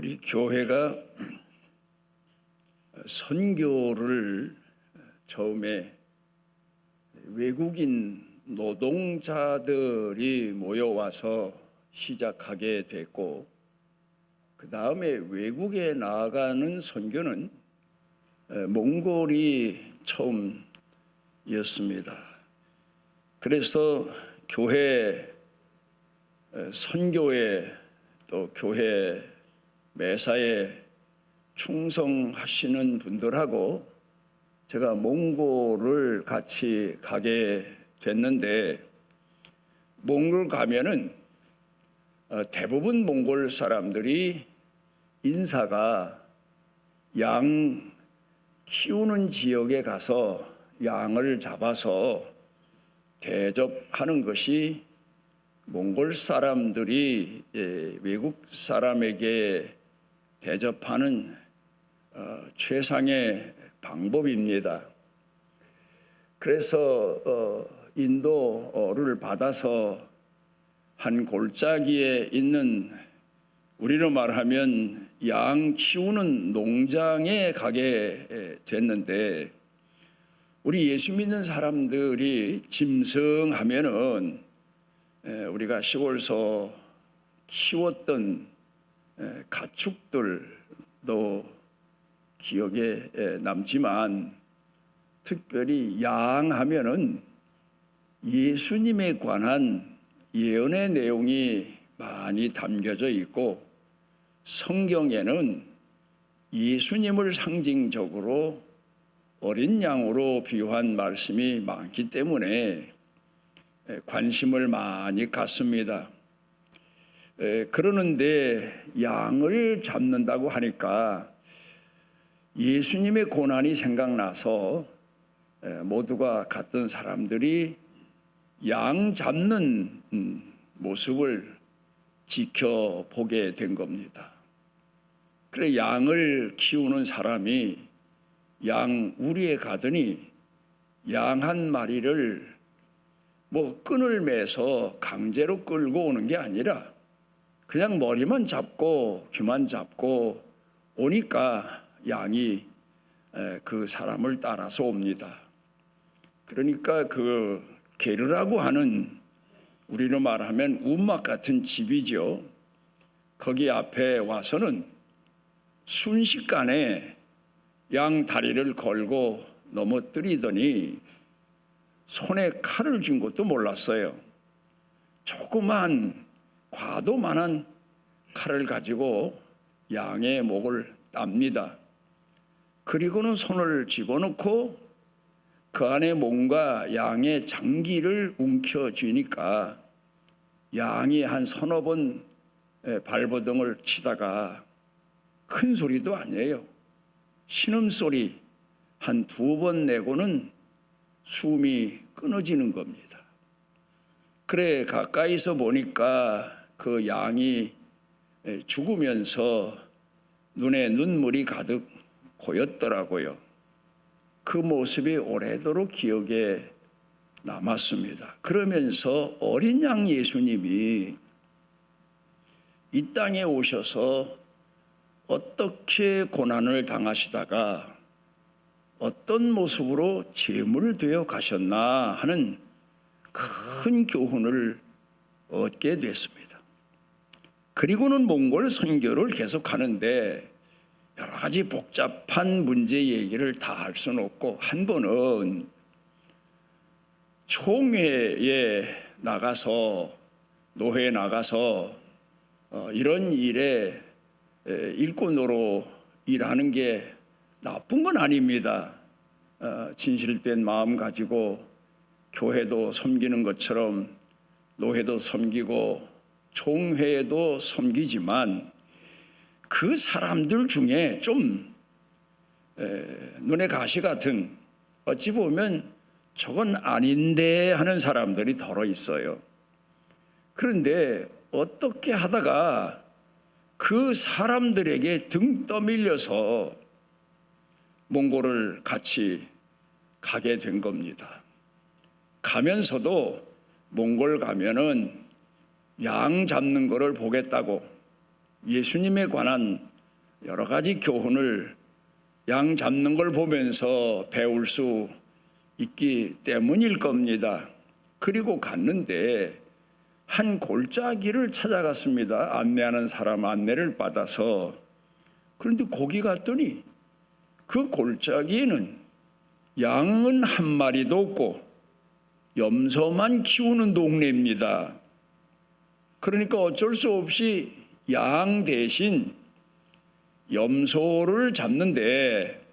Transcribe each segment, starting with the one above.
우리 교회가 선교를 처음에 외국인 노동자들이 모여와서 시작하게 됐고, 그 다음에 외국에 나아가는 선교는 몽골이 처음이었습니다. 그래서 교회 선교에 또 교회 매사에 충성하시는 분들하고 제가 몽골을 같이 가게 됐는데, 몽골 가면은 대부분 몽골 사람들이 인사가 양 키우는 지역에 가서 양을 잡아서 대접하는 것이 몽골 사람들이 외국 사람에게 대접하는 최상의 방법입니다. 그래서 인도를 받아서 한 골짜기에 있는, 우리로 말하면 양 키우는 농장에 가게 됐는데, 우리 예수 믿는 사람들이 짐승하면은 우리가 시골서 키웠던 가축들도 기억에 남지만, 특별히 양 하면은 예수님에 관한 예언의 내용이 많이 담겨져 있고, 성경에는 예수님을 상징적으로 어린 양으로 비유한 말씀이 많기 때문에 관심을 많이 갖습니다. 그러는데 양을 잡는다고 하니까 예수님의 고난이 생각나서 모두가 갔던 사람들이 양 잡는 모습을 지켜보게 된 겁니다. 그래, 양을 키우는 사람이 양 우리에 가더니 양 한 마리를 끈을 매서 강제로 끌고 오는 게 아니라 그냥 머리만 잡고 귀만 잡고 오니까 양이 그 사람을 따라서 옵니다. 그러니까 그 게르라고 하는, 우리로 말하면 움막 같은 집이죠. 거기 앞에 와서는 순식간에 양 다리를 걸고 넘어뜨리더니 손에 칼을 쥔 것도 몰랐어요. 조그만 과도만한 칼을 가지고 양의 목을 땁니다. 그리고는 손을 집어넣고 그 안에 뭔가 양의 장기를 움켜쥐니까 양이 한 서너 번 발버둥을 치다가, 큰 소리도 아니에요, 신음소리 한 두 번 내고는 숨이 끊어지는 겁니다. 그래, 가까이서 보니까 그 양이 죽으면서 눈에 눈물이 가득 고였더라고요. 그 모습이 오래도록 기억에 남았습니다. 그러면서 어린 양 예수님이 이 땅에 오셔서 어떻게 고난을 당하시다가 어떤 모습으로 제물을 되어 가셨나 하는 큰 교훈을 얻게 됐습니다. 그리고는 몽골 선교를 계속하는데 여러 가지 복잡한 문제 얘기를 다 할 수는 없고, 한 번은 총회에 나가서, 노회에 나가서 이런 일에 일꾼으로 일하는 게 나쁜 건 아닙니다. 진실된 마음 가지고 교회도 섬기는 것처럼 노회도 섬기고 총회도 섬기지만, 그 사람들 중에 좀 눈에 가시 같은, 어찌 보면 저건 아닌데 하는 사람들이 덜어 있어요. 그런데 어떻게 하다가 그 사람들에게 등 떠밀려서 몽골을 같이 가게 된 겁니다. 가면서도 몽골 가면은 양 잡는 거를 보겠다고 예수님에 관한 여러 가지 교훈을 양 잡는 걸 보면서 배울 수 있기 때문일 겁니다. 그리고 갔는데 한 골짜기를 찾아갔습니다. 안내하는 사람 안내를 받아서. 그런데 거기 갔더니 그 골짜기에는 양은 한 마리도 없고 염소만 키우는 동네입니다. 그러니까 어쩔 수 없이 양 대신 염소를 잡는데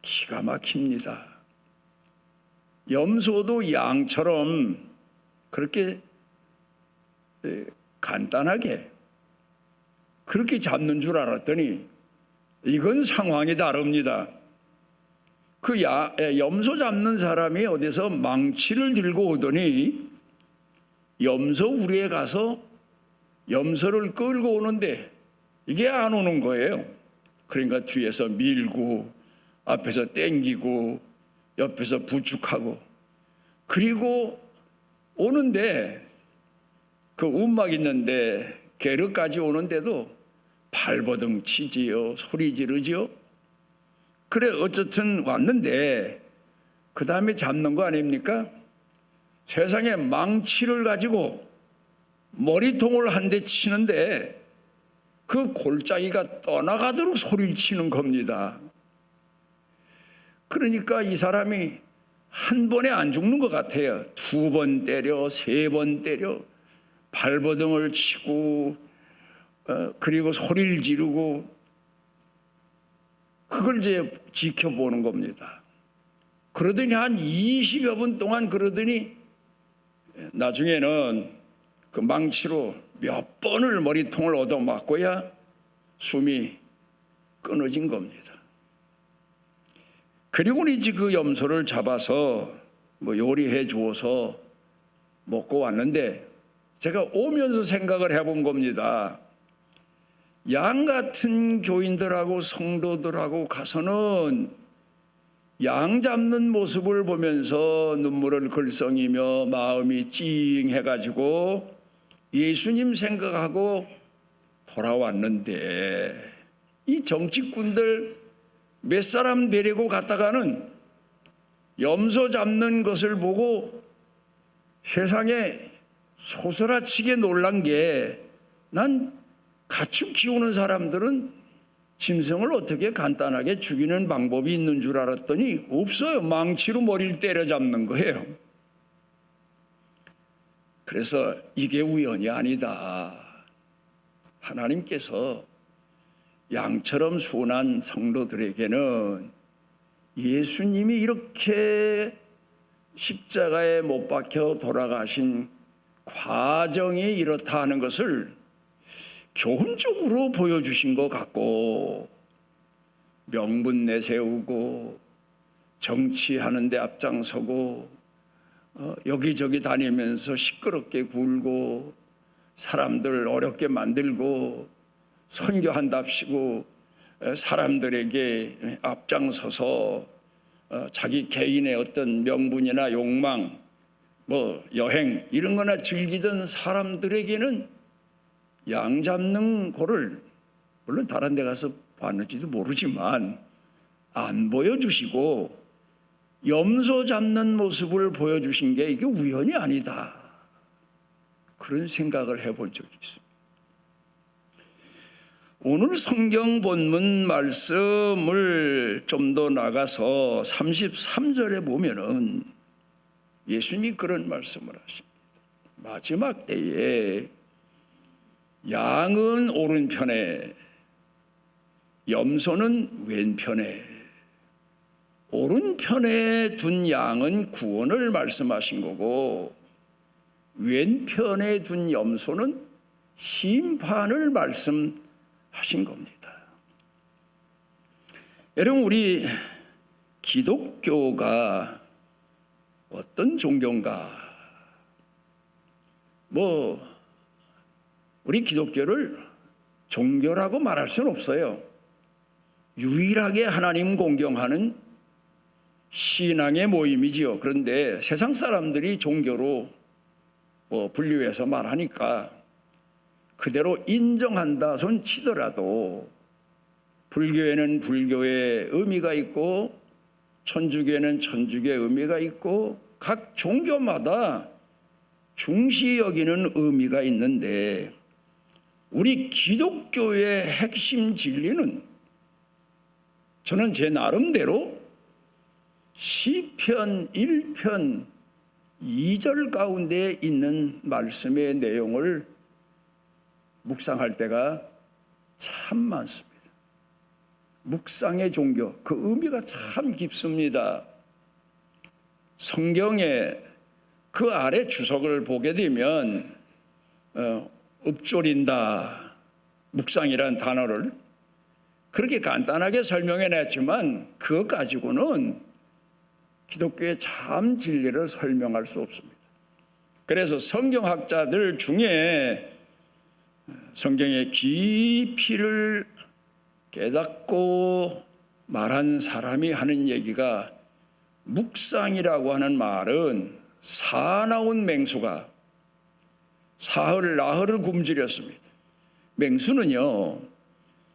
기가 막힙니다. 염소도 양처럼 그렇게 간단하게 그렇게 잡는 줄 알았더니 이건 상황이 다릅니다. 그 염소 잡는 사람이 어디서 망치를 들고 오더니 염소 우리에 가서 염소를 끌고 오는데 이게 안 오는 거예요. 그러니까 뒤에서 밀고 앞에서 땡기고 옆에서 부축하고 그리고 오는데 그 움막 있는데 게르까지 오는데도 발버둥 치지요. 소리 지르지요. 그래 어쨌든 왔는데 그 다음에 잡는 거 아닙니까? 세상에 망치를 가지고 머리통을 한 대 치는데 그 골짜기가 떠나가도록 소리를 치는 겁니다. 그러니까 이 사람이 한 번에 안 죽는 것 같아요. 2번 때려 3번 때려 발버둥을 치고 그리고 소리를 지르고 그걸 이제 지켜보는 겁니다. 그러더니 한 20여 분 동안 그러더니 나중에는 그 망치로 몇 번을 머리통을 얻어맞고야 숨이 끊어진 겁니다. 그리고는 이제 그 염소를 잡아서 요리해 주어서 먹고 왔는데 제가 오면서 생각을 해본 겁니다. 양 같은 교인들하고 성도들하고 가서는 양 잡는 모습을 보면서 눈물을 글썽이며 마음이 찡해가지고 예수님 생각하고 돌아왔는데 이 정치꾼들 몇 사람 데리고 갔다가는 염소 잡는 것을 보고 세상에 소스라치게 놀란 게 난 가축 키우는 사람들은 짐승을 어떻게 간단하게 죽이는 방법이 있는 줄 알았더니 없어요. 망치로 머리를 때려잡는 거예요. 그래서 이게 우연이 아니다. 하나님께서 양처럼 순한 성도들에게는 예수님이 이렇게 십자가에 못 박혀 돌아가신 과정이 이렇다 하는 것을 교훈적으로 보여주신 것 같고 명분 내세우고 정치하는 데 앞장서고 여기저기 다니면서 시끄럽게 굴고 사람들 어렵게 만들고 선교한답시고 사람들에게 앞장서서 자기 개인의 어떤 명분이나 욕망 여행 이런 거나 즐기던 사람들에게는 양 잡는 거를 물론 다른 데 가서 봤는지도 모르지만 안 보여주시고 염소 잡는 모습을 보여주신 게 이게 우연이 아니다. 그런 생각을 해본 적이 있습니다. 오늘 성경 본문 말씀을 좀 더 나가서 33절에 보면은 예수님이 그런 말씀을 하십니다. 마지막 때에 양은 오른편에 염소는 왼편에 오른편에 둔 양은 구원을 말씀하신 거고 왼편에 둔 염소는 심판을 말씀하신 겁니다. 여러분 우리 기독교가 어떤 종교인가? 우리 기독교를 종교라고 말할 수는 없어요. 유일하게 하나님 공경하는 신앙의 모임이지요. 그런데 세상 사람들이 종교로 분류해서 말하니까 그대로 인정한다 손 치더라도 불교에는 불교의 의미가 있고 천주교에는 천주교의 의미가 있고 각 종교마다 중시 여기는 의미가 있는데 우리 기독교의 핵심 진리는 저는 제 나름대로 시편 1편 2절 가운데 있는 말씀의 내용을 묵상할 때가 참 많습니다. 묵상의 종교, 그 의미가 참 깊습니다. 성경에 그 아래 주석을 보게 되면 읊조린다, 묵상이라는 단어를 그렇게 간단하게 설명해 냈지만 그것 가지고는 기독교의 참 진리를 설명할 수 없습니다. 그래서 성경학자들 중에 성경의 깊이를 깨닫고 말한 사람이 하는 얘기가 묵상이라고 하는 말은 사나운 맹수가 사흘 나흘을 굶주렸습니다. 맹수는요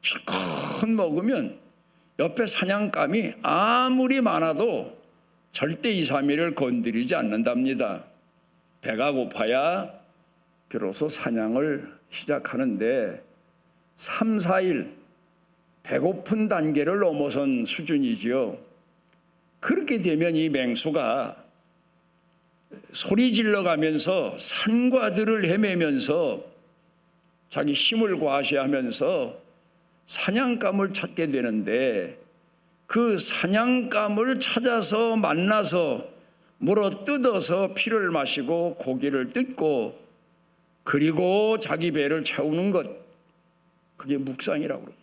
실컷 먹으면 옆에 사냥감이 아무리 많아도 절대 2, 3일을 건드리지 않는답니다. 배가 고파야 비로소 사냥을 시작하는데 3, 4일 배고픈 단계를 넘어선 수준이지요. 그렇게 되면 이 맹수가 소리 질러가면서 산과 들을 헤매면서 자기 힘을 과시하면서 사냥감을 찾게 되는데 그 사냥감을 찾아서 만나서 물어 뜯어서 피를 마시고 고기를 뜯고 그리고 자기 배를 채우는 것, 그게 묵상이라고 합니다.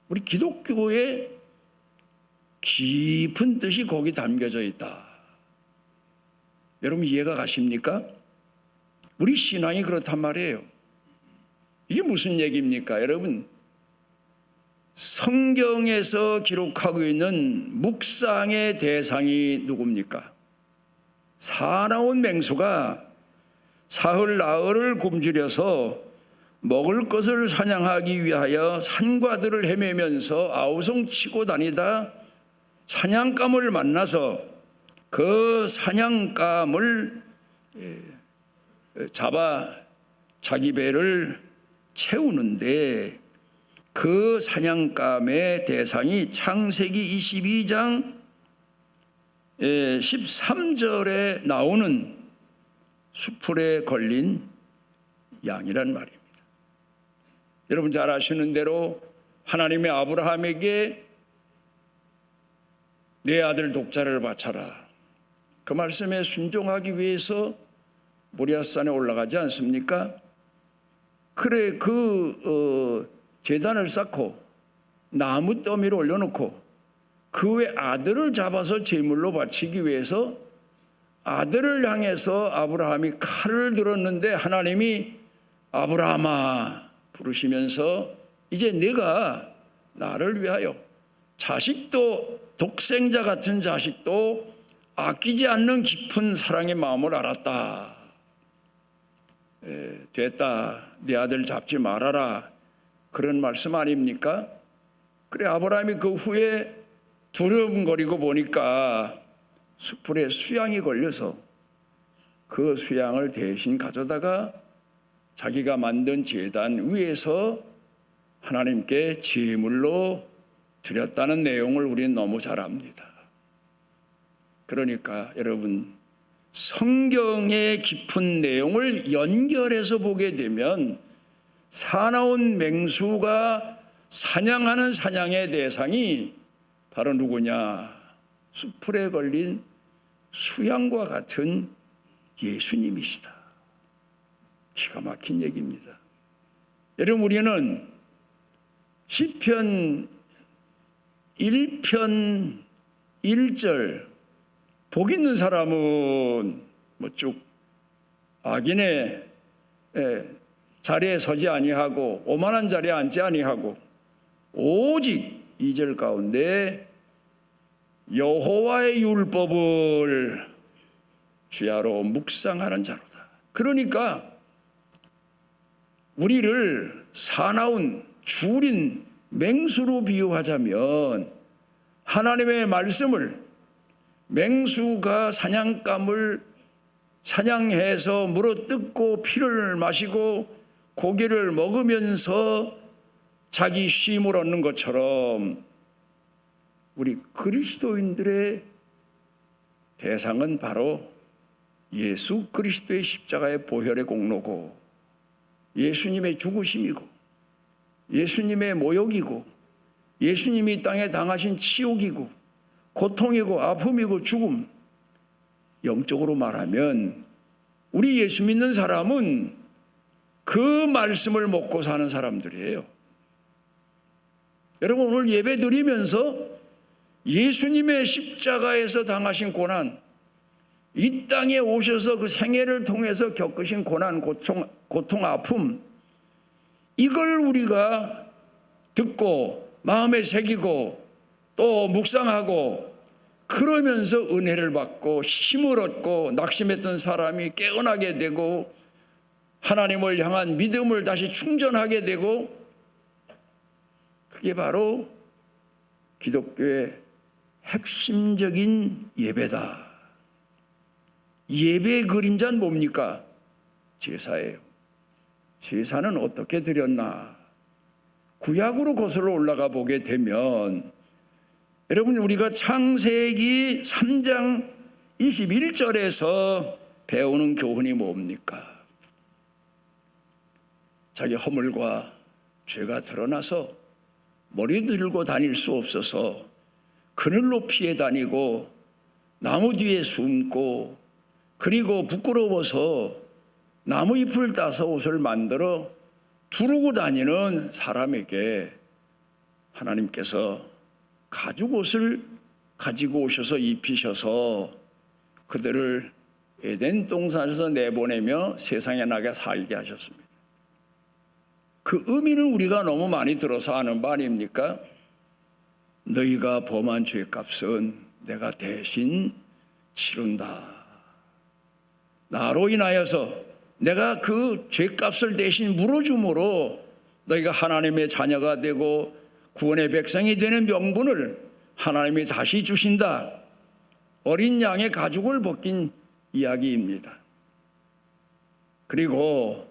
우리 기독교의 깊은 뜻이 거기 담겨져 있다. 여러분 이해가 가십니까? 우리 신앙이 그렇단 말이에요. 이게 무슨 얘기입니까? 여러분 성경에서 기록하고 있는 묵상의 대상이 누굽니까? 사나운 맹수가 사흘 나흘을 굶주려서 먹을 것을 사냥하기 위하여 산과 들을 헤매면서 아우성치고 다니다 사냥감을 만나서 그 사냥감을 잡아 자기 배를 채우는데 그 사냥감의 대상이 창세기 22장 13절에 나오는 수풀에 걸린 양이란 말입니다. 여러분 잘 아시는 대로 하나님의 아브라함에게 내 아들 독자를 바쳐라. 그 말씀에 순종하기 위해서 모리아산에 올라가지 않습니까? 그래 제단을 쌓고 나무 더미를 올려놓고 그 외 아들을 잡아서 제물로 바치기 위해서 아들을 향해서 아브라함이 칼을 들었는데 하나님이 아브라함아 부르시면서 이제 네가 나를 위하여 자식도 독생자 같은 자식도 아끼지 않는 깊은 사랑의 마음을 알았다. 됐다. 네 아들 잡지 말아라. 그런 말씀 아닙니까? 그래 아브라함이 그 후에 두려움거리고 보니까 수풀에 수양이 걸려서 그 수양을 대신 가져다가 자기가 만든 제단 위에서 하나님께 제물로 드렸다는 내용을 우리는 너무 잘 압니다. 그러니까 여러분 성경의 깊은 내용을 연결해서 보게 되면 사나운 맹수가 사냥하는 사냥의 대상이 바로 누구냐? 수풀에 걸린 수양과 같은 예수님이시다. 기가 막힌 얘기입니다. 여러분 우리는 시편 1편 1절 복 있는 사람은 쭉 악인의 자리에 서지 아니하고 오만한 자리에 앉지 아니하고 오직 2절 가운데 여호와의 율법을 주야로 묵상하는 자로다. 그러니까 우리를 사나운 줄인 맹수로 비유하자면 하나님의 말씀을 맹수가 사냥감을 사냥해서 물어뜯고 피를 마시고 고기를 먹으면서 자기 쉼을 얻는 것처럼 우리 그리스도인들의 대상은 바로 예수 그리스도의 십자가의 보혈의 공로고 예수님의 죽으심이고 예수님의 모욕이고 예수님이 땅에 당하신 치욕이고 고통이고 아픔이고 죽음. 영적으로 말하면 우리 예수 믿는 사람은 그 말씀을 먹고 사는 사람들이에요. 여러분, 오늘 예배 드리면서 예수님의 십자가에서 당하신 고난, 이 땅에 오셔서 그 생애를 통해서 겪으신 고난, 고통, 아픔, 이걸 우리가 듣고 마음에 새기고 또 묵상하고 그러면서 은혜를 받고 힘을 얻고 낙심했던 사람이 깨어나게 되고 하나님을 향한 믿음을 다시 충전하게 되고, 그게 바로 기독교의 핵심적인 예배다. 예배의 그림자는 뭡니까? 제사예요. 제사는 어떻게 드렸나? 구약으로 거슬러 올라가 보게 되면 여러분, 우리가 창세기 3장 21절에서 배우는 교훈이 뭡니까? 자기 허물과 죄가 드러나서 머리 들고 다닐 수 없어서 그늘로 피해 다니고 나무 뒤에 숨고 그리고 부끄러워서 나무 잎을 따서 옷을 만들어 두르고 다니는 사람에게 하나님께서 가죽 옷을 가지고 오셔서 입히셔서 그들을 에덴 동산에서 내보내며 세상에 나게 살게 하셨습니다. 그 의미는 우리가 너무 많이 들어서 아는 바 아닙니까? 너희가 범한 죄값은 내가 대신 치른다. 나로 인하여서 내가 그 죄값을 대신 물어줌으로 너희가 하나님의 자녀가 되고 구원의 백성이 되는 명분을 하나님이 다시 주신다. 어린 양의 가죽을 벗긴 이야기입니다. 그리고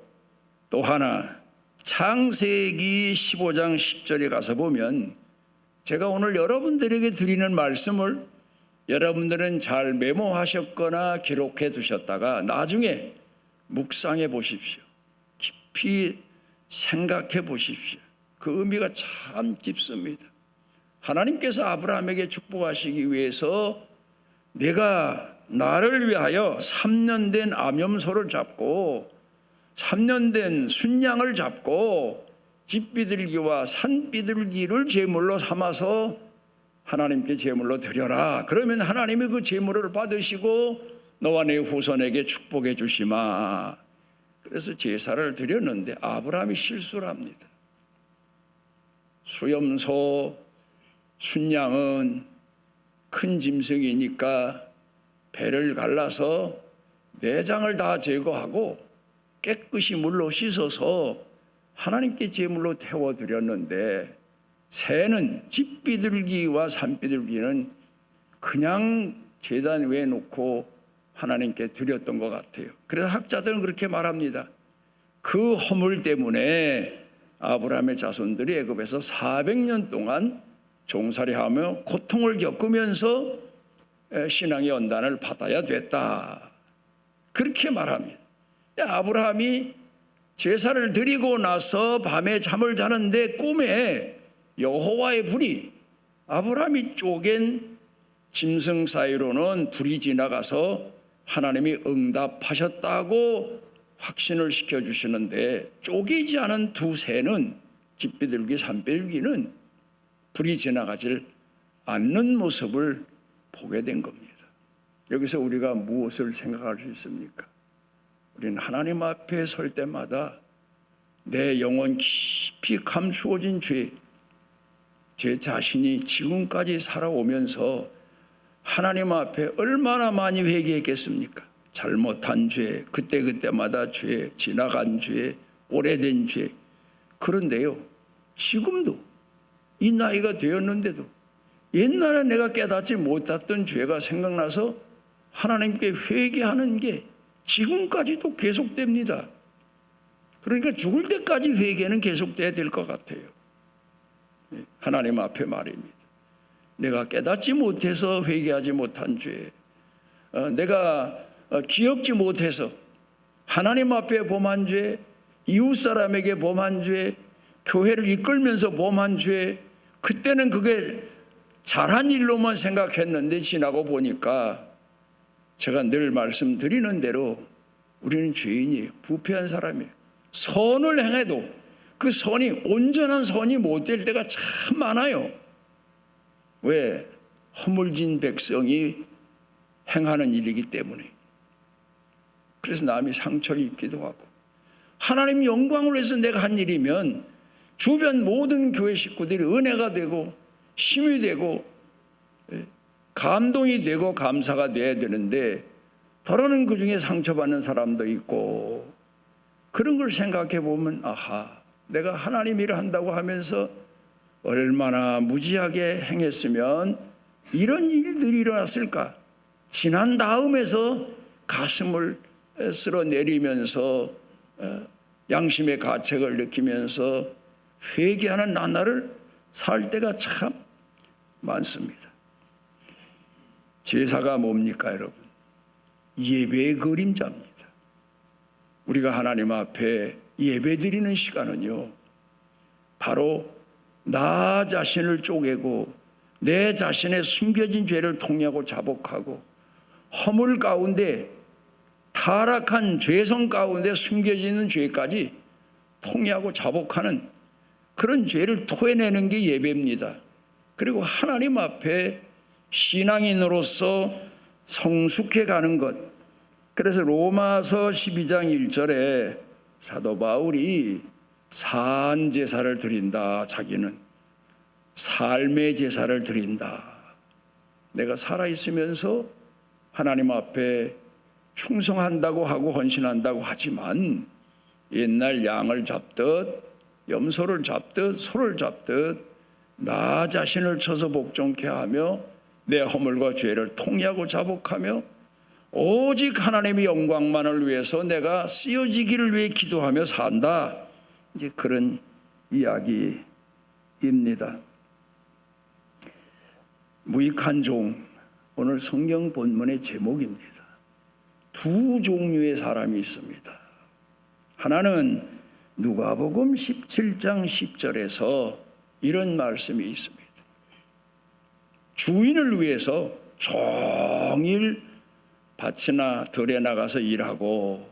또 하나, 창세기 15장 10절에 가서 보면 제가 오늘 여러분들에게 드리는 말씀을 여러분들은 잘 메모하셨거나 기록해 두셨다가 나중에 묵상해 보십시오. 깊이 생각해 보십시오. 그 의미가 참 깊습니다. 하나님께서 아브라함에게 축복하시기 위해서 내가 나를 위하여 3년 된 암염소를 잡고 3년 된 순양을 잡고 집비둘기와 산비둘기를 제물로 삼아서 하나님께 제물로 드려라. 그러면 하나님이 그 제물을 받으시고 너와 내 후손에게 축복해 주시마. 그래서 제사를 드렸는데 아브라함이 실수를 합니다. 수염소, 순양은 큰 짐승이니까 배를 갈라서 내장을 다 제거하고 깨끗이 물로 씻어서 하나님께 제물로 태워드렸는데, 새는 집비둘기와 산비둘기는 그냥 제단 위에 놓고 하나님께 드렸던 것 같아요. 그래서 학자들은 그렇게 말합니다. 그 허물 때문에 아브라함의 자손들이 애굽에서 400년 동안 종살이하며 고통을 겪으면서 신앙의 연단을 받아야 됐다. 그렇게 말합니다. 아브라함이 제사를 드리고 나서 밤에 잠을 자는데 꿈에 여호와의 불이 아브라함이 쪼갠 짐승 사이로는 불이 지나가서 하나님이 응답하셨다고 확신을 시켜주시는데, 쪼개지 않은 두 새는 집비둘기 산비둘기는 불이 지나가질 않는 모습을 보게 된 겁니다. 여기서 우리가 무엇을 생각할 수 있습니까? 우리는 하나님 앞에 설 때마다 내 영혼 깊이 감추어진 죄, 제 자신이 지금까지 살아오면서 하나님 앞에 얼마나 많이 회개했겠습니까? 잘못한 죄, 그때그때마다 죄, 지나간 죄, 오래된 죄. 그런데요, 지금도 이 나이가 되었는데도 옛날에 내가 깨닫지 못했던 죄가 생각나서 하나님께 회개하는 게 지금까지도 계속됩니다. 그러니까 죽을 때까지 회개는 계속돼야 될 것 같아요. 하나님 앞에 말입니다. 내가 깨닫지 못해서 회개하지 못한 죄, 내가 기억지 못해서 하나님 앞에 범한 죄, 이웃 사람에게 범한 죄, 교회를 이끌면서 범한 죄, 그때는 그게 잘한 일로만 생각했는데 지나고 보니까 제가 늘 말씀드리는 대로 우리는 죄인이에요. 부패한 사람이에요. 선을 행해도 그 선이 온전한 선이 못 될 때가 참 많아요. 왜? 허물진 백성이 행하는 일이기 때문에. 그래서 남이 상처를 입기도 하고, 하나님 영광을 위해서 내가 한 일이면 주변 모든 교회 식구들이 은혜가 되고 힘이 되고 감동이 되고 감사가 돼야 되는데, 더러는 그 중에 상처받는 사람도 있고, 그런 걸 생각해 보면 아하, 내가 하나님 일을 한다고 하면서 얼마나 무지하게 행했으면 이런 일들이 일어났을까. 지난 다음에서 가슴을 쓸어내리면서 양심의 가책을 느끼면서 회개하는 나날을 살 때가 참 많습니다. 제사가 뭡니까, 여러분? 예배의 그림자입니다. 우리가 하나님 앞에 예배드리는 시간은요, 바로 나 자신을 쪼개고 내 자신의 숨겨진 죄를 통회하고 자복하고, 허물 가운데 타락한 죄성 가운데 숨겨지는 죄까지 통회하고 자복하는 그런 죄를 토해내는 게 예배입니다. 그리고 하나님 앞에 신앙인으로서 성숙해 가는 것. 그래서 로마서 12장 1절에 사도 바울이 산 제사를 드린다. 자기는 삶의 제사를 드린다. 내가 살아있으면서 하나님 앞에 충성한다고 하고 헌신한다고 하지만 옛날 양을 잡듯 염소를 잡듯 소를 잡듯 나 자신을 쳐서 복종케 하며 내 허물과 죄를 통회하고 자복하며 오직 하나님의 영광만을 위해서 내가 쓰여지기를 위해 기도하며 산다. 이제 그런 이야기입니다. 무익한 종, 오늘 성경 본문의 제목입니다. 두 종류의 사람이 있습니다. 하나는 누가복음 17장 10절에서 이런 말씀이 있습니다. 주인을 위해서 종일 밭이나 들에 나가서 일하고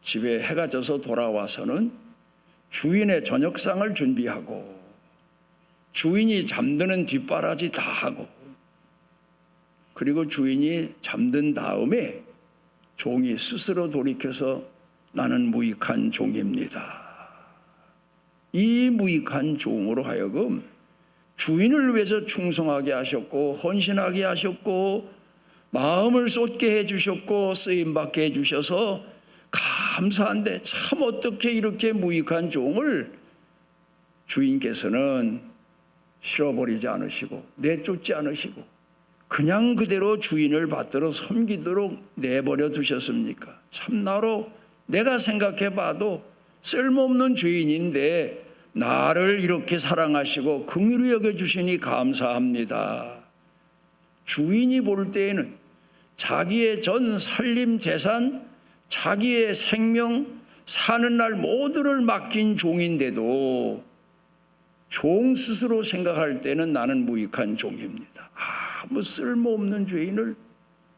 집에 해가 져서 돌아와서는 주인의 저녁상을 준비하고 주인이 잠드는 뒷바라지 다 하고, 그리고 주인이 잠든 다음에 종이 스스로 돌이켜서 나는 무익한 종입니다. 이 무익한 종으로 하여금 주인을 위해서 충성하게 하셨고 헌신하게 하셨고 마음을 쏟게 해주셨고 쓰임받게 해주셔서 감사한데, 참 어떻게 이렇게 무익한 종을 주인께서는 실어버리지 않으시고 내쫓지 않으시고 그냥 그대로 주인을 받들어 섬기도록 내버려 두셨습니까? 참나로 내가 생각해 봐도 쓸모없는 죄인인데 나를 이렇게 사랑하시고 긍휼히 여겨주시니 감사합니다. 주인이 볼 때에는 자기의 전 살림 재산, 자기의 생명, 사는 날 모두를 맡긴 종인데도 종 스스로 생각할 때는 나는 무익한 종입니다. 아무 쓸모없는 죄인을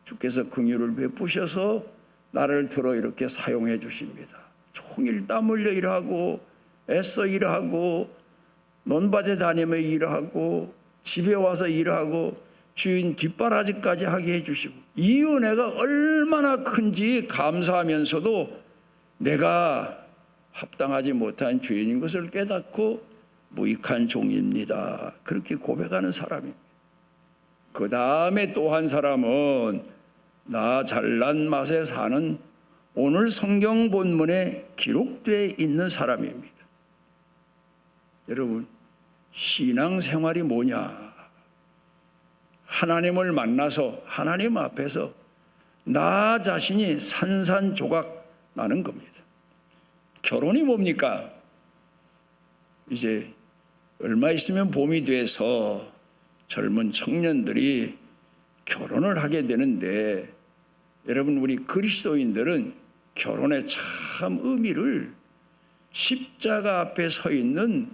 주께서 긍휼을 베푸셔서 나를 들어 이렇게 사용해 주십니다. 종일 땀 흘려 일하고 애써 일하고 논밭에 다니며 일하고 집에 와서 일하고 주인 뒷바라지까지 하게 해주시고, 이 은혜가 얼마나 큰지 감사하면서도 내가 합당하지 못한 죄인인 것을 깨닫고 무익한 종입니다. 그렇게 고백하는 사람입니다. 그 다음에 또 한 사람은 나 잘난 맛에 사는 오늘 성경 본문에 기록되어 있는 사람입니다. 여러분, 신앙생활이 뭐냐? 하나님을 만나서 하나님 앞에서 나 자신이 산산조각 나는 겁니다. 결혼이 뭡니까? 이제 얼마 있으면 봄이 돼서 젊은 청년들이 결혼을 하게 되는데, 여러분, 우리 그리스도인들은 결혼의 참 의미를 십자가 앞에 서 있는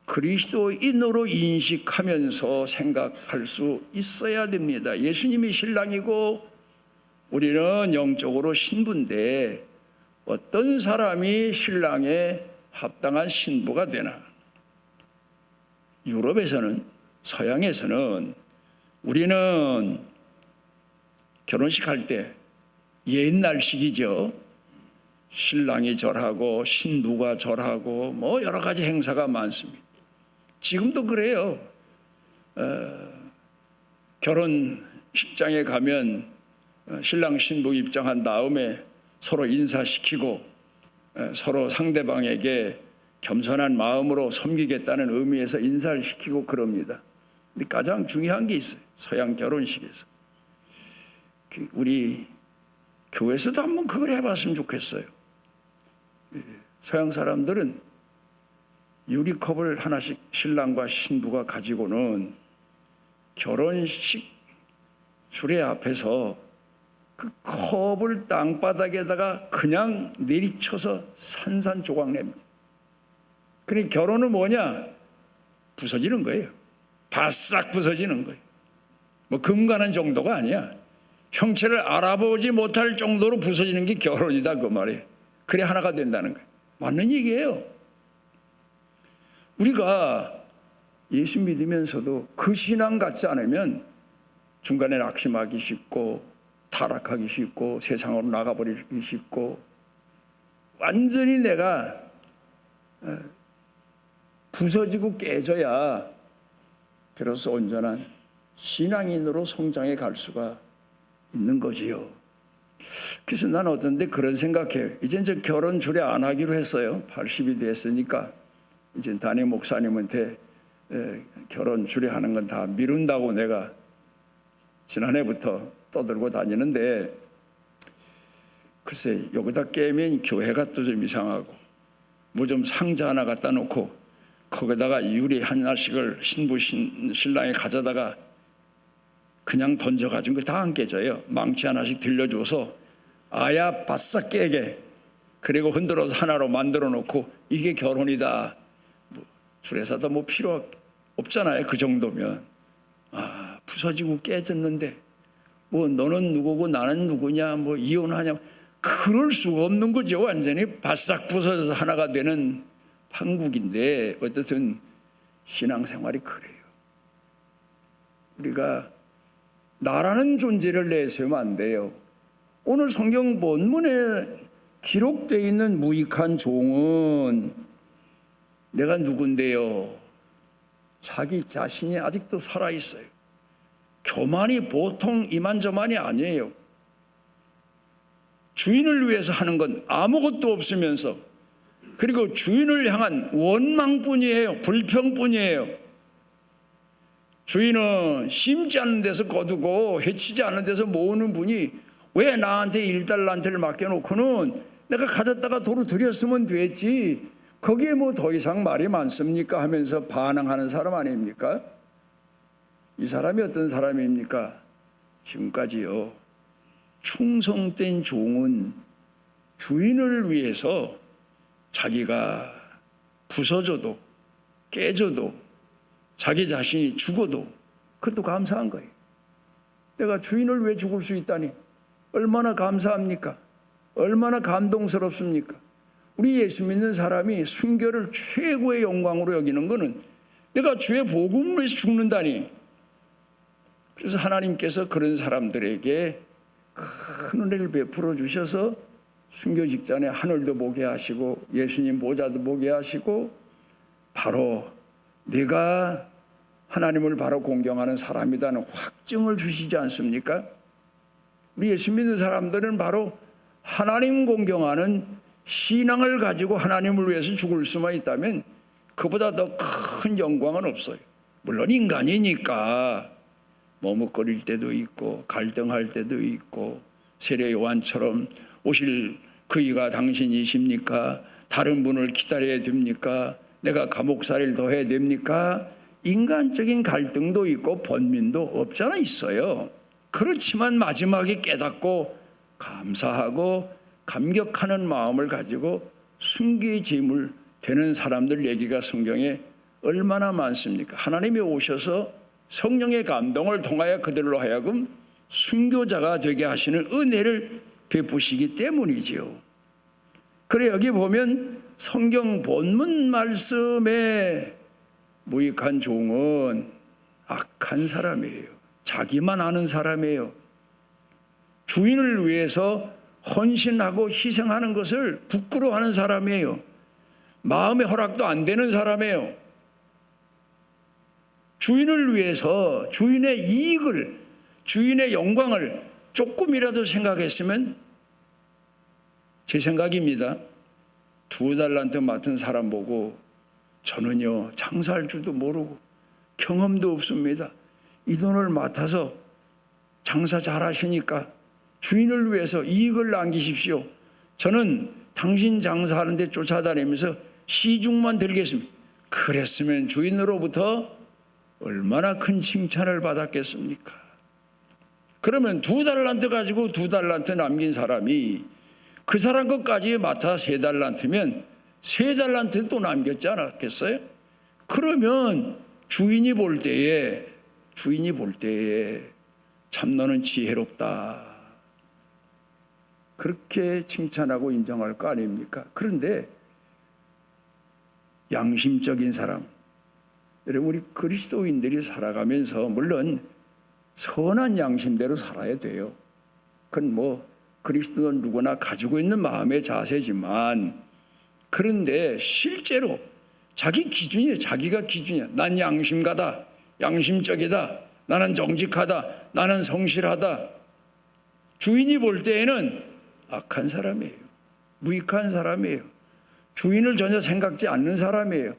그리스도인으로 인식하면서 생각할 수 있어야 됩니다. 예수님이 신랑이고 우리는 영적으로 신부인데 어떤 사람이 신랑에 합당한 신부가 되나? 유럽에서는, 서양에서는 우리는 결혼식 할 때 옛날식이죠. 신랑이 절하고 신부가 절하고 뭐 여러 가지 행사가 많습니다. 지금도 그래요. 결혼식장에 가면 신랑 신부 입장한 다음에 서로 인사시키고 서로 상대방에게 겸손한 마음으로 섬기겠다는 의미에서 인사를 시키고 그럽니다. 근데 가장 중요한 게 있어요. 서양 결혼식에서. 우리 교회에서도 한번 그걸 해봤으면 좋겠어요. 서양 사람들은 유리컵을 하나씩 신랑과 신부가 가지고는 결혼식 수레 앞에서 그 컵을 땅바닥에다가 그냥 내리쳐서 산산조각 냅니다. 그러니 결혼은 뭐냐? 부서지는 거예요. 바싹 부서지는 거예요. 뭐 금가는 정도가 아니야. 형체를 알아보지 못할 정도로 부서지는 게 결혼이다, 그 말이에요. 그래 하나가 된다는 거예요. 맞는 얘기예요. 우리가 예수 믿으면서도 그 신앙 같지 않으면 중간에 낙심하기 쉽고 타락하기 쉽고 세상으로 나가버리기 쉽고 완전히 내가 부서지고 깨져야 비로소 온전한 신앙인으로 성장해 갈 수가 있는 거지요. 그래서 나는 어떤데 그런 생각해요. 이제 결혼 주례 안 하기로 했어요. 80이 됐으니까 이제 담임 목사님한테 결혼 주례하는 건 다 미룬다고 내가 지난해부터 떠들고 다니는데, 글쎄 여기다 깨면 교회가 또 좀 이상하고 뭐 좀 상자 하나 갖다 놓고 거기다가 유리 하나씩을 신부 신랑이 가져다가 그냥 던져가지고 다 안 깨져요. 망치 하나씩 들려줘서 아야 바싹 깨게, 그리고 흔들어서 하나로 만들어 놓고 이게 결혼이다. 뭐 수레사도 뭐 필요 없잖아요. 그 정도면. 부서지고 깨졌는데 뭐 너는 누구고 나는 누구냐, 뭐 이혼하냐, 그럴 수가 없는 거죠. 완전히 바싹 부서져서 하나가 되는 판국인데, 어쨌든 신앙생활이 그래요. 우리가 나라는 존재를 내세우면 안 돼요. 오늘 성경 본문에 기록되어 있는 무익한 종은 내가 누군데요? 자기 자신이 아직도 살아있어요. 교만이 보통 이만저만이 아니에요. 주인을 위해서 하는 건 아무것도 없으면서, 그리고 주인을 향한 원망뿐이에요. 불평뿐이에요. 주인은 심지 않는 데서 거두고 해치지 않는 데서 모으는 분이 왜 나한테 1달란트를 맡겨놓고는 내가 가졌다가 도로 들였으면 되지, 거기에 뭐 더 이상 말이 많습니까 하면서 반항하는 사람 아닙니까? 이 사람이 어떤 사람입니까? 지금까지요, 충성된 종은 주인을 위해서 자기가 부서져도 깨져도 자기 자신이 죽어도 그것도 감사한 거예요. 내가 주인을 위해 죽을 수 있다니 얼마나 감사합니까? 얼마나 감동스럽습니까? 우리 예수 믿는 사람이 순교를 최고의 영광으로 여기는 것은 내가 주의 복음을 위해서 죽는다니. 그래서 하나님께서 그런 사람들에게 큰 은혜를 베풀어 주셔서 순교 직전에 하늘도 보게 하시고 예수님 보좌도 보게 하시고 바로 내가 하나님을 바로 공경하는 사람이라는 확증을 주시지 않습니까? 우리 예수 믿는 사람들은 바로 하나님 공경하는 신앙을 가지고 하나님을 위해서 죽을 수만 있다면 그보다 더 큰 영광은 없어요. 물론 인간이니까 머뭇거릴 때도 있고 갈등할 때도 있고 세례 요한처럼 오실 그이가 당신이십니까? 다른 분을 기다려야 됩니까? 내가 감옥살이를 더 해야 됩니까? 인간적인 갈등도 있고 번민도 없잖아 있어요. 그렇지만 마지막에 깨닫고 감사하고 감격하는 마음을 가지고 순교의 제물 되는 사람들 얘기가 성경에 얼마나 많습니까? 하나님이 오셔서 성령의 감동을 통하여 그들로 하여금 순교자가 되게 하시는 은혜를 베푸시기 때문이지요. 그래 여기 보면 성경 본문 말씀에 무익한 종은 악한 사람이에요. 자기만 아는 사람이에요. 주인을 위해서 헌신하고 희생하는 것을 부끄러워하는 사람이에요. 마음의 허락도 안 되는 사람이에요. 주인을 위해서 주인의 이익을, 주인의 영광을 조금이라도 생각했으면, 제 생각입니다, 2달란트 맡은 사람 보고 저는요 장사할 줄도 모르고 경험도 없습니다. 이 돈을 맡아서 장사 잘하시니까 주인을 위해서 이익을 남기십시오. 저는 당신 장사하는 데 쫓아다니면서 시중만 들겠습니다. 그랬으면 주인으로부터 얼마나 큰 칭찬을 받았겠습니까? 그러면 2달란트 가지고 2달란트 남긴 사람이 그 사람 것까지 맡아 3달란트면 3달란트 또 남겼지 않았겠어요? 그러면 주인이 볼 때에 참 너는 지혜롭다, 그렇게 칭찬하고 인정할 거 아닙니까? 그런데 양심적인 사람, 여러분 우리 그리스도인들이 살아가면서 물론 선한 양심대로 살아야 돼요. 그건 뭐 그리스도는 누구나 가지고 있는 마음의 자세지만, 그런데 실제로 자기 기준이에요. 자기가 기준이야. 난 양심가다, 양심적이다, 나는 정직하다, 나는 성실하다. 주인이 볼 때에는 악한 사람이에요. 무익한 사람이에요. 주인을 전혀 생각지 않는 사람이에요.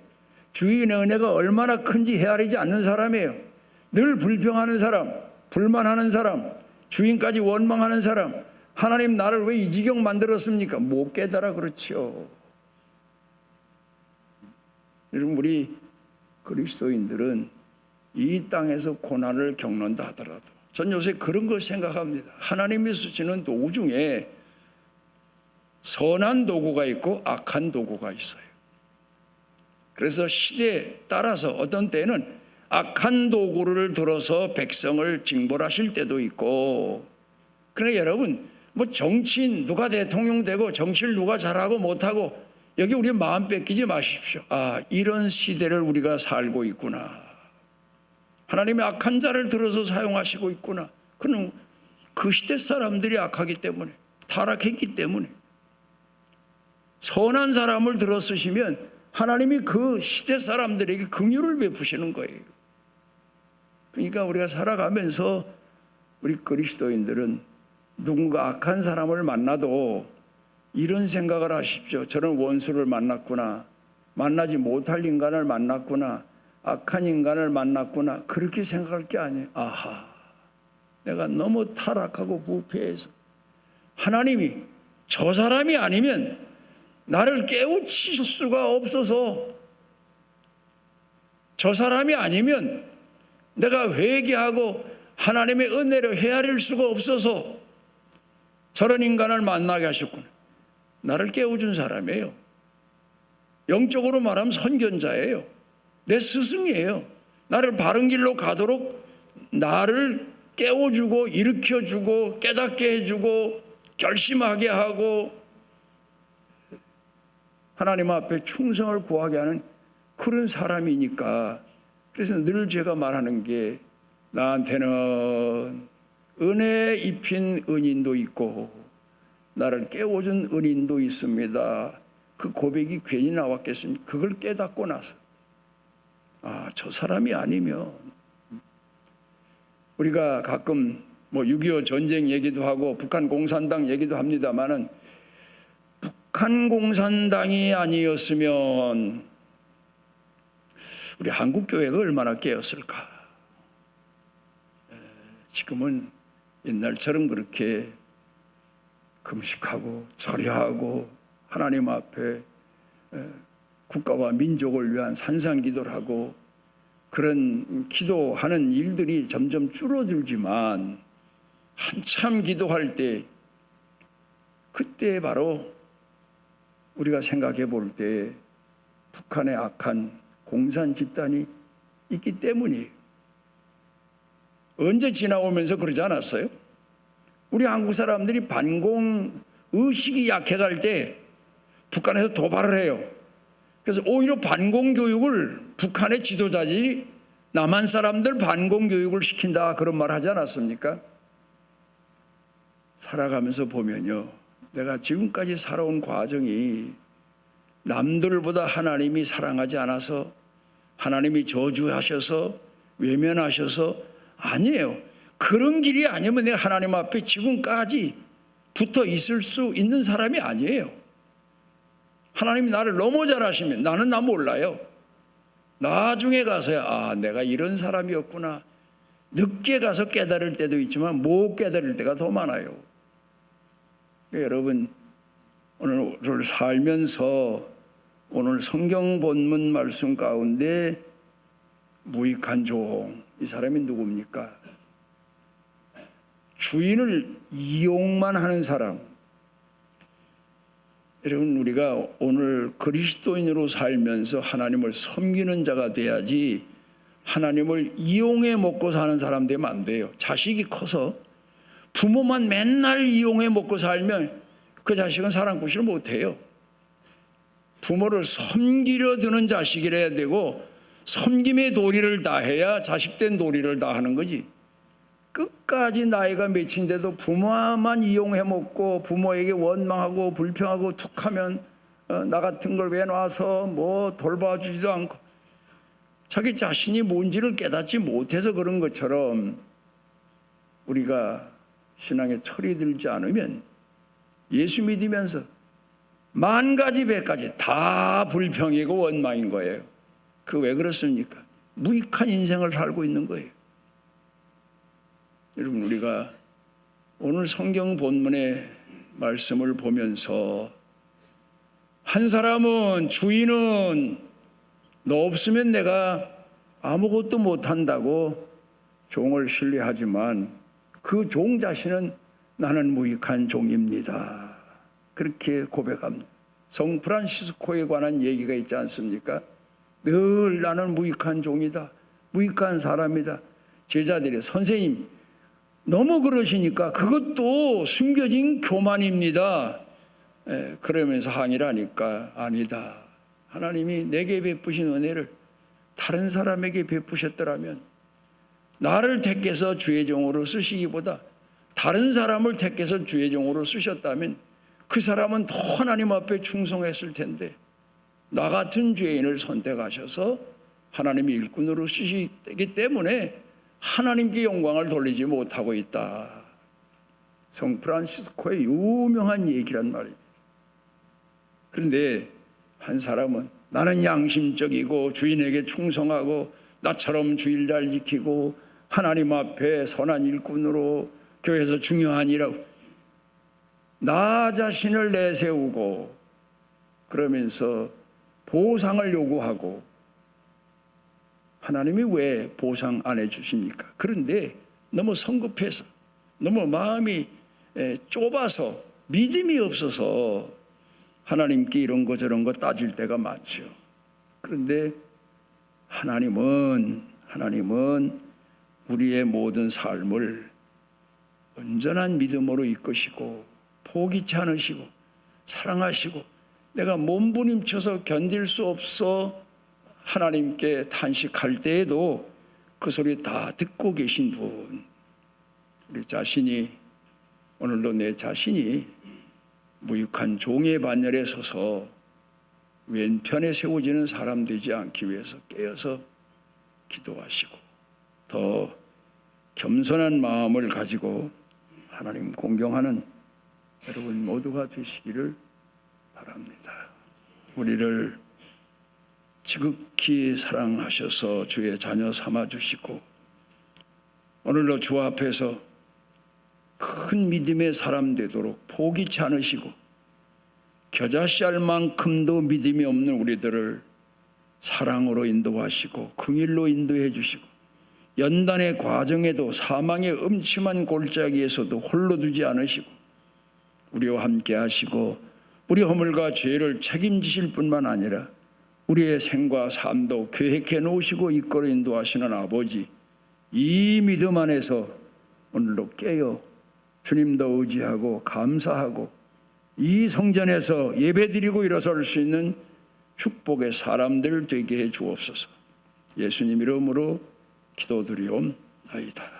주인의 은혜가 얼마나 큰지 헤아리지 않는 사람이에요. 늘 불평하는 사람, 불만하는 사람, 주인까지 원망하는 사람, 하나님 나를 왜 이 지경 만들었습니까? 못 깨달아 그렇지요. 여러분 우리 그리스도인들은 이 땅에서 고난을 겪는다 하더라도, 전 요새 그런 걸 생각합니다. 하나님이 쓰시는 도구 중에 선한 도구가 있고 악한 도구가 있어요. 그래서 시대에 따라서 어떤 때는 악한 도구를 들어서 백성을 징벌하실 때도 있고, 그러니까 여러분 뭐 정치인 누가 대통령 되고 정치를 누가 잘하고 못하고 여기 우리 마음 뺏기지 마십시오. 아, 이런 시대를 우리가 살고 있구나. 하나님이 악한 자를 들어서 사용하시고 있구나. 그는 그 시대 사람들이 악하기 때문에, 타락했기 때문에. 선한 사람을 들어 쓰시면 하나님이 그 시대 사람들에게 긍휼을 베푸시는 거예요. 그러니까 우리가 살아가면서 우리 그리스도인들은 누군가 악한 사람을 만나도 이런 생각을 하십시오. 저는 원수를 만났구나, 만나지 못할 인간을 만났구나, 악한 인간을 만났구나, 그렇게 생각할 게 아니에요. 아하, 내가 너무 타락하고 부패해서 하나님이 저 사람이 아니면 나를 깨우칠 수가 없어서, 저 사람이 아니면 내가 회개하고 하나님의 은혜를 헤아릴 수가 없어서 저런 인간을 만나게 하셨구나. 나를 깨워준 사람이에요. 영적으로 말하면 선견자예요. 내 스승이에요. 나를 바른 길로 가도록 나를 깨워주고 일으켜주고 깨닫게 해주고 결심하게 하고 하나님 앞에 충성을 구하게 하는 그런 사람이니까, 그래서 늘 제가 말하는 게, 나한테는 은혜 입힌 은인도 있고 나를 깨워준 은인도 있습니다. 그 고백이 괜히 나왔겠습니까? 그걸 깨닫고 나서 아, 저 사람이 아니면, 우리가 가끔 뭐6.25 전쟁 얘기도 하고 북한 공산당 얘기도 합니다마는 북한 공산당이 아니었으면 우리 한국 교회가 얼마나 깨었을까. 지금은 옛날처럼 그렇게 금식하고 절야하고 하나님 앞에 국가와 민족을 위한 산상기도를 하고 그런 기도하는 일들이 점점 줄어들지만 한참 기도할 때 그때 바로 우리가 생각해 볼 때 북한의 악한 공산 집단이 있기 때문이에요. 언제 지나오면서 그러지 않았어요? 우리 한국 사람들이 반공 의식이 약해갈 때 북한에서 도발을 해요. 그래서 오히려 반공 교육을 북한의 지도자들이 남한 사람들 반공 교육을 시킨다 그런 말 하지 않았습니까? 살아가면서 보면요, 내가 지금까지 살아온 과정이 남들보다 하나님이 사랑하지 않아서 하나님이 저주하셔서 외면하셔서 아니에요. 그런 길이 아니면 내가 하나님 앞에 지금까지 붙어 있을 수 있는 사람이 아니에요. 하나님이 나를 너무 잘 아시면 나는 나 몰라요. 나중에 가서야 내가 이런 사람이었구나. 늦게 가서 깨달을 때도 있지만 못 깨달을 때가 더 많아요. 여러분, 오늘 살면서 오늘 성경 본문 말씀 가운데 무익한 종, 이 사람이 누굽니까? 주인을 이용만 하는 사람. 여러분, 우리가 오늘 그리스도인으로 살면서 하나님을 섬기는 자가 돼야지 하나님을 이용해 먹고 사는 사람 되면 안 돼요. 자식이 커서 부모만 맨날 이용해 먹고 살면 그 자식은 사랑꾼을 못해요. 부모를 섬기려 드는 자식이라야 되고 섬김의 도리를 다해야 자식된 도리를 다하는 거지. 끝까지 나이가 몇인데도 부모만 이용해 먹고 부모에게 원망하고 불평하고 툭하면 나 같은 걸 왜 놔서 뭐 돌봐주지도 않고 자기 자신이 뭔지를 깨닫지 못해서 그런 것처럼 우리가 신앙에 철이 들지 않으면 예수 믿으면서 만 가지 백 가지 다 불평이고 원망인 거예요. 그 왜 그렇습니까? 무익한 인생을 살고 있는 거예요. 여러분, 우리가 오늘 성경 본문의 말씀을 보면서 한 사람은 주인은 너 없으면 내가 아무것도 못한다고 종을 신뢰하지만 그 종 자신은 나는 무익한 종입니다. 그렇게 고백합니다. 성 프란시스코에 관한 얘기가 있지 않습니까? 늘 나는 무익한 종이다. 무익한 사람이다. 제자들이 선생님 너무 그러시니까 그것도 숨겨진 교만입니다. 그러면서 항의를 하니까 아니다. 하나님이 내게 베푸신 은혜를 다른 사람에게 베푸셨더라면 나를 택해서 주의 종으로 쓰시기보다 다른 사람을 택해서 주의 종으로 쓰셨다면 그 사람은 더 하나님 앞에 충성했을 텐데 나 같은 죄인을 선택하셔서 하나님의 일꾼으로 쓰시기 때문에 하나님께 영광을 돌리지 못하고 있다. 성 프란시스코의 유명한 얘기란 말입니다. 그런데 한 사람은 나는 양심적이고 주인에게 충성하고 나처럼 주일 잘 지키고 하나님 앞에 선한 일꾼으로 교회에서 중요한 일하고 나 자신을 내세우고 그러면서 보상을 요구하고 하나님이 왜 보상 안 해주십니까? 그런데 너무 성급해서 너무 마음이 좁아서 믿음이 없어서 하나님께 이런 거 저런 거 따질 때가 많죠. 그런데 하나님은 우리의 모든 삶을 온전한 믿음으로 이끄시고 포기치 않으시고 사랑하시고 내가 몸부림쳐서 견딜 수 없어 하나님께 탄식할 때에도 그 소리 다 듣고 계신 분. 우리 자신이 오늘도 내 자신이 무익한 종의 반열에 서서 왼편에 세워지는 사람 되지 않기 위해서 깨어서 기도하시고 더 겸손한 마음을 가지고 하나님 공경하는 여러분 모두가 되시기를 바랍니다. 우리를 지극히 사랑하셔서 주의 자녀 삼아주시고 오늘도 주 앞에서 큰 믿음의 사람 되도록 포기치 않으시고 겨자씨알 만큼도 믿음이 없는 우리들을 사랑으로 인도하시고 긍휼로 인도해 주시고 연단의 과정에도 사망의 음침한 골짜기에서도 홀로 두지 않으시고 우리와 함께 하시고 우리 허물과 죄를 책임지실 뿐만 아니라 우리의 생과 삶도 계획해 놓으시고 이끌어 인도하시는 아버지, 이 믿음 안에서 오늘도 깨어 주님도 의지하고 감사하고 이 성전에서 예배드리고 일어설 수 있는 축복의 사람들 되게 해 주옵소서. 예수님 이름으로 기도드리옵나이다.